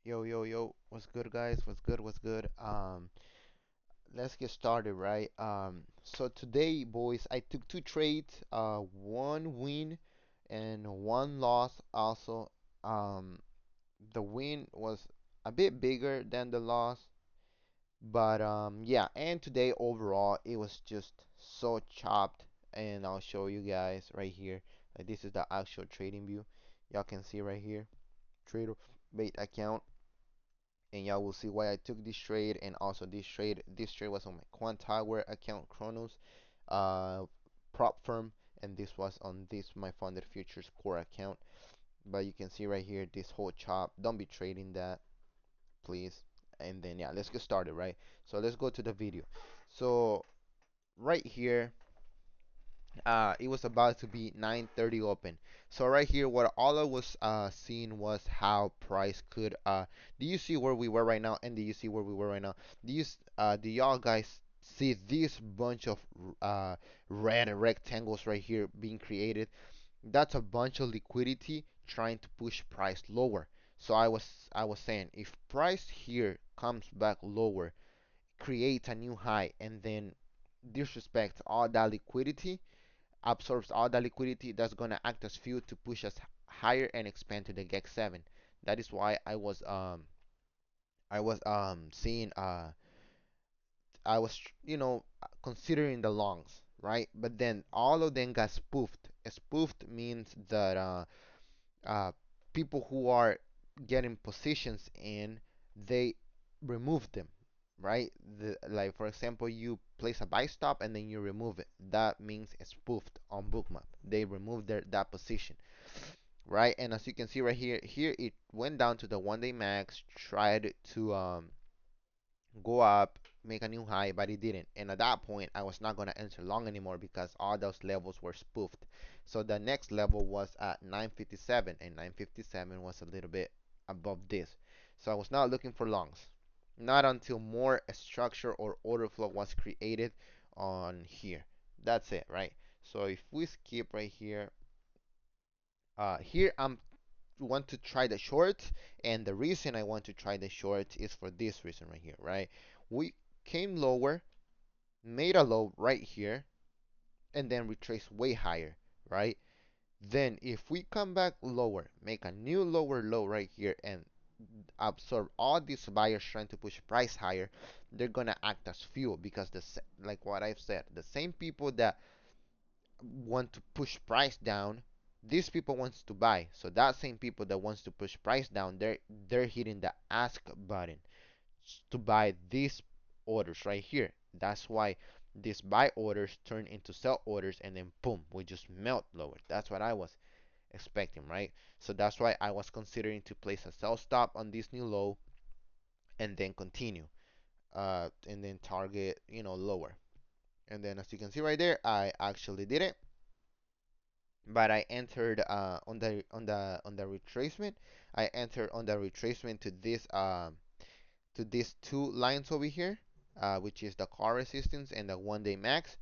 Yo, yo, yo, what's good, guys? What's good? What's good? Let's get started, right? So today, boys, I took two trades, one win and one loss. Also, um, the win was a bit bigger than the loss, but yeah. And today, overall, it was just so chopped, and I'll show you guys right here. This is the actual trading view. Y'all can see right here, trader bait account, and y'all will see why I took this trade and also this trade. This trade was on my Quant Tower account, Chronos, uh, prop firm, and this was on this my funded futures core account. But you can see right here this whole chop. Don't be trading that, please. And then yeah, let's get started, right? So let's go to the video. So right here, it was about to be 9:30 open. So right here, what all I was seeing was how price could do you see where we were right now, and do you see where we were right now? Do y'all guys see this bunch of red rectangles right here being created? That's a bunch of liquidity trying to push price lower. So I was saying, if price here comes back lower, creates a new high, and then disrespects all that liquidity, absorbs all the liquidity, that's going to act as fuel to push us higher and expand to the GEX 7. That is why I was seeing I was considering the longs, right? But then all of them got spoofed. Spoofed means that uh, people who are getting positions in, they remove them, right? Like for example, you place a buy stop and then you remove it. That means it's spoofed on Bookmap. They remove that position, right? And as you can see right here, it went down to the 1 day max, tried to go up, make a new high, but it didn't. And at that point, I was not going to enter long anymore because all those levels were spoofed. So the next level was at 957, and 957 was a little bit above this. So I was not looking for longs. Not until more structure or order flow was created on here. That's it, right? So if we skip right here, here I'm want to try the short, and the reason I want to try the short is for this reason right here, right? We came lower, made a low right here, and then retraced way higher, right? Then if we come back lower, make a new lower low right here, and absorb all these buyers trying to push price higher, they're gonna act as fuel because like what I've said, the same people that want to push price down, these people wants to buy. So that same people that wants to push price down, they're hitting the ask button to buy these orders right here. That's why these buy orders turn into sell orders, and then boom, we just melt lower. That's what I was expecting, right? So that's why I was considering to place a sell stop on this new low and then continue, and then target, lower. And then as you can see right there, I actually did it, but I entered on the retracement. I entered on the retracement to these two lines over here, which is the call resistance and the 1 day max.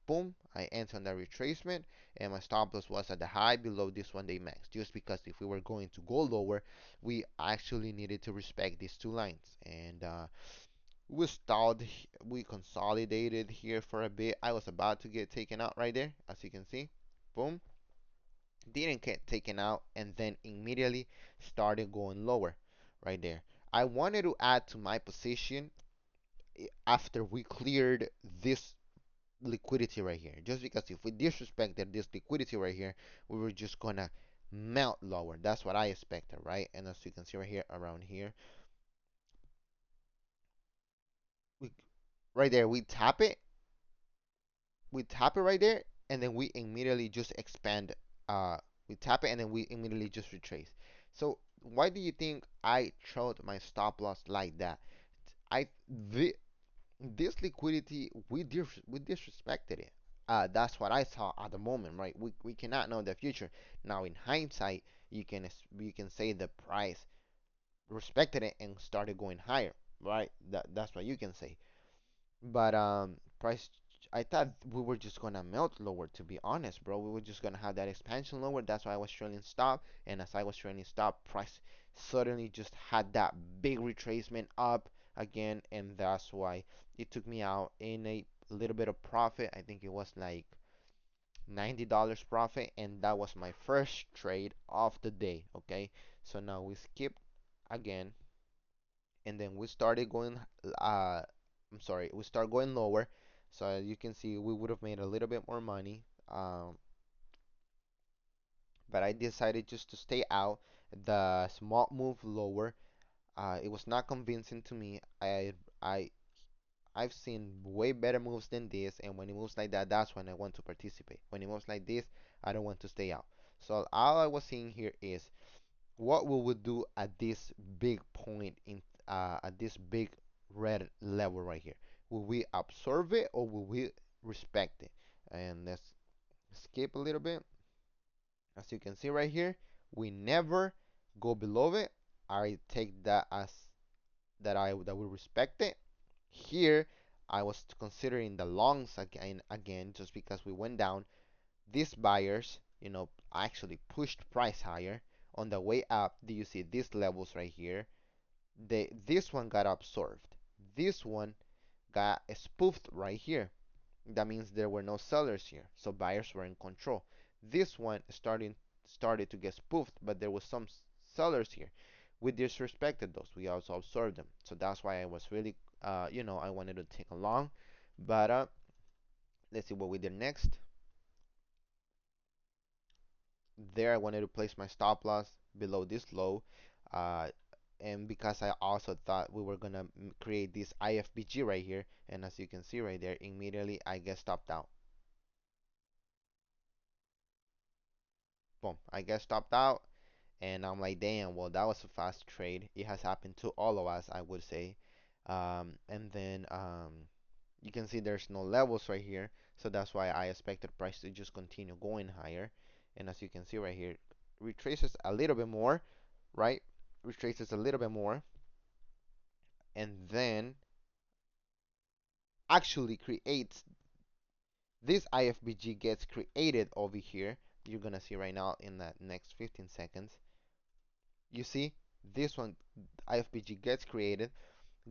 Boom, I entered on the retracement, and my stop loss was at the high below this 1 day max. Just because if we were going to go lower, we actually needed to respect these two lines, and we stalled. We consolidated here for a bit. I was about to get taken out right there, as you can see. Boom, didn't get taken out, and then immediately started going lower right there. I wanted to add to my position after we cleared this liquidity right here, just because if we disrespected this liquidity right here, we were just gonna melt lower. That's what I expected, right? And as you can see right here, around here, we right there, we tap it right there, and then we immediately just expand. Uh, we tap it, and then we immediately just retrace. So why do you think I showed my stop loss like that? I the, this liquidity, we disrespected it. That's what I saw at the moment, right? We cannot know the future. Now in hindsight, you can say the price respected it and started going higher, right? That's what you can say. But price I thought we were just gonna melt lower, to be honest, bro. We were just gonna have that expansion lower. That's why I was trailing stop. And as I was trailing stop, price suddenly just had that big retracement up again, and that's why it took me out in a little bit of profit. I think it was like $90 profit, and that was my first trade of the day. Okay, so now we skip again, and then we started going. I'm sorry, we start going lower. So as you can see, we would have made a little bit more money. But I decided just to stay out. The small move lower, it was not convincing to me. I I've seen way better moves than this, and when it moves like that, that's when I want to participate. When it moves like this, I don't want to stay out. So all I was seeing here is what we would do at this big point in at this big red level right here. Will we absorb it or will we respect it? And let's skip a little bit. As you can see right here, we never go below it. I take that as that we respect it. Here, I was considering the longs again just because we went down. These buyers, actually pushed price higher. On the way up, do you see these levels right here? This one got absorbed. This one got spoofed right here. That means there were no sellers here, so buyers were in control. This one started to get spoofed, but there was some sellers here. We disrespected those. We also absorbed them. So that's why I was really, I wanted to take along. But let's see what we did next. There, I wanted to place my stop loss below this low. Uh, and because I also thought we were gonna create this IFBG right here, and as you can see right there, immediately I get stopped out. Boom, I get stopped out, and I'm like, damn, well, that was a fast trade. It has happened to all of us, I would say. And then you can see there's no levels right here, so that's why I expected price to just continue going higher. And as you can see right here, retraces a little bit more, right? Retraces a little bit more, and then actually creates this IFBG gets created over here. You're gonna see right now in the next 15 seconds. You see, this one IFBG gets created,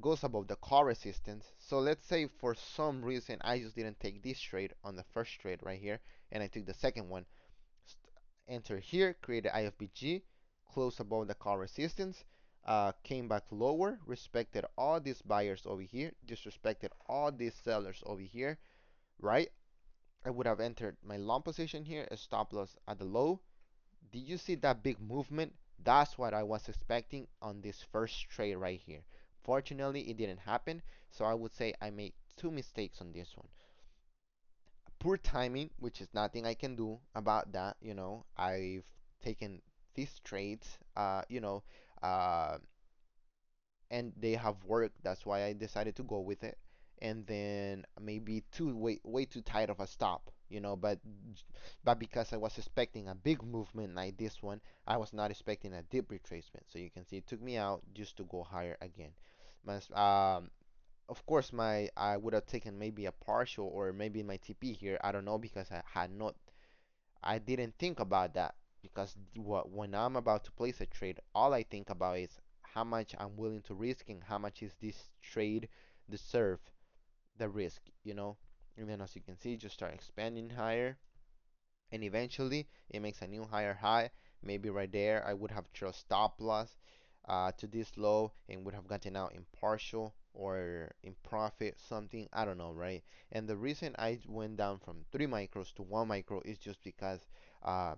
goes above the call resistance. So let's say for some reason I just didn't take this trade on the first trade right here, and I took the second one. Enter here, created IFBG, close above the call resistance, came back lower, respected all these buyers over here, disrespected all these sellers over here, right? I would have entered my long position here, a stop loss at the low. Did you see that big movement? That's what I was expecting on this first trade right here. Fortunately, it didn't happen, so I would say I made two mistakes on this one. Poor timing, which is nothing I can do about that. I've taken these trades, uh, and they have worked. That's why I decided to go with it. And then maybe too way too tight of a stop, but because I was expecting a big movement like this one, I was not expecting a deep retracement. So you can see it took me out just to go higher again. Of course, my I would have taken maybe a partial or maybe my TP here. I don't know because I didn't think about that because when I'm about to place a trade, all I think about is how much I'm willing to risk and how much is this trade deserve the risk, And then as you can see, just start expanding higher, and eventually it makes a new higher high. Maybe right there, I would have just stop loss to this low and would have gotten out in partial or in profit, something. I don't know, right? And the reason I went down from 3 micros to 1 micro is just because uh,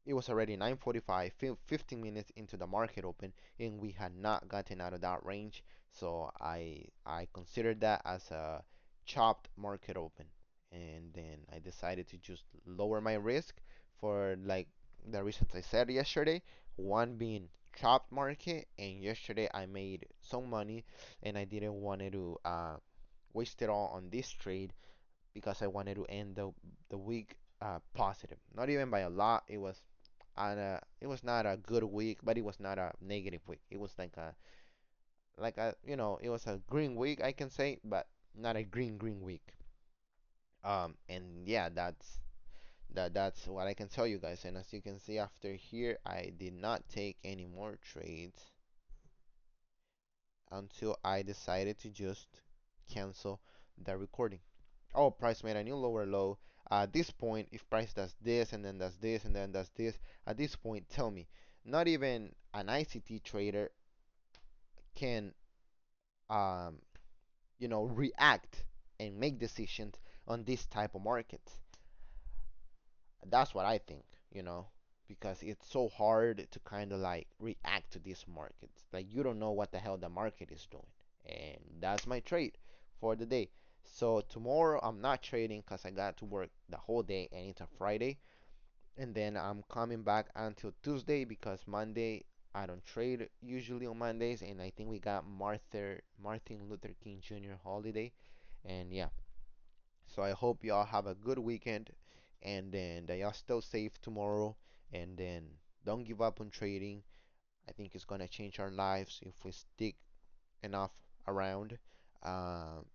it was already 9:45, 15 minutes into the market open, and we had not gotten out of that range. So I considered that as a chopped market open, and then I decided to just lower my risk for like the reasons I said yesterday. One being chopped market, and yesterday I made some money, and I didn't want to waste it all on this trade because I wanted to end the week positive. Not even by a lot. It was not a good week, but it was not a negative week. It was like a it was a green week I can say, but not a green week. And yeah, that's what I can tell you guys. And as you can see after here, I did not take any more trades until I decided to just cancel the recording. Oh, price made a new lower low. At this point, if price does this and then does this and then does this, at this point, tell me, not even an ICT trader can, um, react and make decisions on this type of markets. That's what I think, because it's so hard to kind of like react to these markets. Like you don't know what the hell the market is doing. And that's my trade for the day. So tomorrow I'm not trading because I got to work the whole day and it's a Friday. And then I'm coming back until Tuesday because Monday I don't trade usually on Mondays. And I think we got Martin Luther King Jr. holiday. And yeah, so I hope y'all have a good weekend and then that y'all still safe tomorrow and then don't give up on trading. I think it's gonna change our lives if we stick enough around. Um,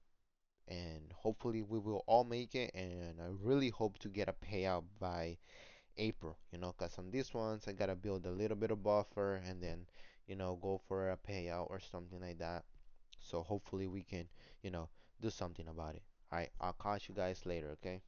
and hopefully we will all make it and I really hope to get a payout by April, because on these ones I gotta build a little bit of buffer and then, go for a payout or something like that. So hopefully we can, you know, do something about it. All right, I'll catch you guys later, okay?